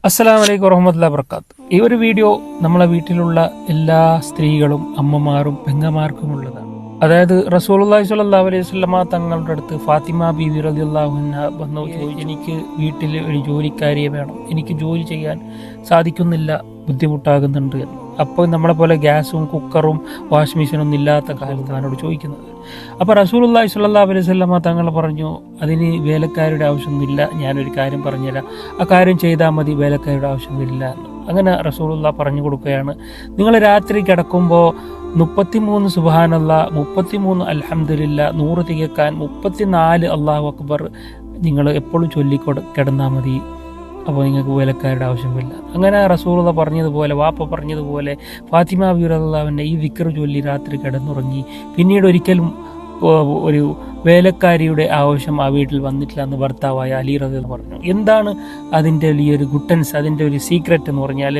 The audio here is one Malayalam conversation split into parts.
അസ്സലാമു അലൈക്കും വറഹ്മത്തുള്ളാഹി വബറകാത്ത്. ഈ ഒരു വീഡിയോ നമ്മളെ വീട്ടിലുള്ള എല്ലാ സ്ത്രീകളും അമ്മമാരും പെങ്ങമാർക്കുമുള്ളതാണ്. അതായത് റസൂലുള്ളാഹി സ്വല്ലല്ലാഹു അലൈഹി വസല്ലമ തങ്ങളുടെ അടുത്ത് ഫാത്തിമ ബീവി റളിയല്ലാഹു അൻഹ വന്നു ചോദിച്ചു, എനിക്ക് വീട്ടിൽ ഒരു ജോലിക്കാരിയെ വേണം, എനിക്ക് ജോലി ചെയ്യാൻ സാധിക്കുന്നില്ല, ബുദ്ധിമുട്ടാകുന്നുണ്ട് എന്ന്. അപ്പോൾ നമ്മളെ പോലെ ഗ്യാസും കുക്കറും വാഷിംഗ് മെഷീനൊന്നും ഇല്ലാത്ത കാലത്ത് അവനോട് ചോദിക്കുന്നത്. അപ്പോൾ റസൂലുള്ളാഹി സ്വല്ലല്ലാഹു അലൈഹി വസല്ലമ തങ്ങൾ പറഞ്ഞു, അതിന് വേലക്കാരുടെ ആവശ്യമൊന്നുമില്ല, ഞാനൊരു കാര്യം പറഞ്ഞുതരാം, ആ കാര്യം ചെയ്താൽ മതി, വേലക്കാരുടെ ആവശ്യമില്ല എന്ന്. അങ്ങനെ റസൂലുള്ളാഹി പറഞ്ഞു കൊടുക്കുകയാണ്, നിങ്ങൾ രാത്രി കിടക്കുമ്പോൾ 33 സുബ്ഹാനല്ലാഹ്, 33 അൽഹംദുലില്ലാഹ്, 100 തികക്കാൻ 34 അല്ലാഹു അക്ബർ നിങ്ങൾ എപ്പോഴും കിടന്നാൽ മതി, അപ്പോൾ നിങ്ങൾക്ക് വേലക്കാരുടെ ആവശ്യമില്ല. അങ്ങനെ റസൂലുള്ളാഹി പറഞ്ഞതുപോലെ, വാപ്പ പറഞ്ഞതുപോലെ ഫാത്തിമ ബീവി റളിയല്ലാഹു അൻഹ ഈ ദിക്ർ ചൊല്ലി രാത്രി കിടന്നുറങ്ങി. പിന്നീട് ഒരിക്കലും ഒരു വേലക്കാരിയുടെ ആവശ്യം ആ വീട്ടിൽ വന്നിട്ടില്ല എന്ന് ഭർത്താവായ അലി റളിയല്ലാഹു പറഞ്ഞു. എന്താണ് അതിൻ്റെ വലിയൊരു ഗുട്ടൻസ്, അതിൻ്റെ ഒരു സീക്രറ്റ് എന്ന് പറഞ്ഞാൽ,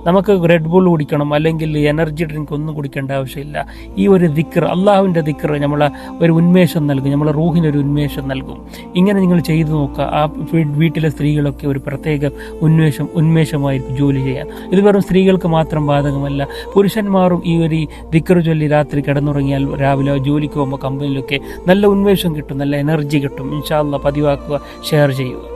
നമുക്ക് റെഡ് ബുൾ കുടിക്കണം അല്ലെങ്കിൽ എനർജി ഡ്രിങ്ക് ഒന്നും കുടിക്കേണ്ട ആവശ്യമില്ല. ഈ ഒരു ദിക്ർ, അള്ളാഹുവിൻ്റെ ദിക്ർ നമ്മളെ ഒരു ഉന്മേഷം നൽകും, നമ്മളെ റൂഹിനൊരു ഉന്മേഷം നൽകും. ഇങ്ങനെ നിങ്ങൾ ചെയ്തു നോക്കുക. ആ വീട്ടിലെ സ്ത്രീകളൊക്കെ ഒരു പ്രത്യേക ഉന്മേഷമായിരിക്കും ജോലി ചെയ്യാൻ. ഇത് വെറും സ്ത്രീകൾക്ക് മാത്രം ബാധകമല്ല, പുരുഷന്മാരും ഈ ഒരു ദിക്ർ ചൊല്ലി രാത്രി കിടന്നുറങ്ങിയാൽ രാവിലെ ജോലിക്ക് പോകുമ്പോൾ കമ്പനിയിലൊക്കെ നല്ല ഉന്മേഷം കിട്ടും, നല്ല എനർജി കിട്ടും. ഇൻഷാ അല്ലാഹ് പതിവാക്കുക, ഷെയർ ചെയ്യുക.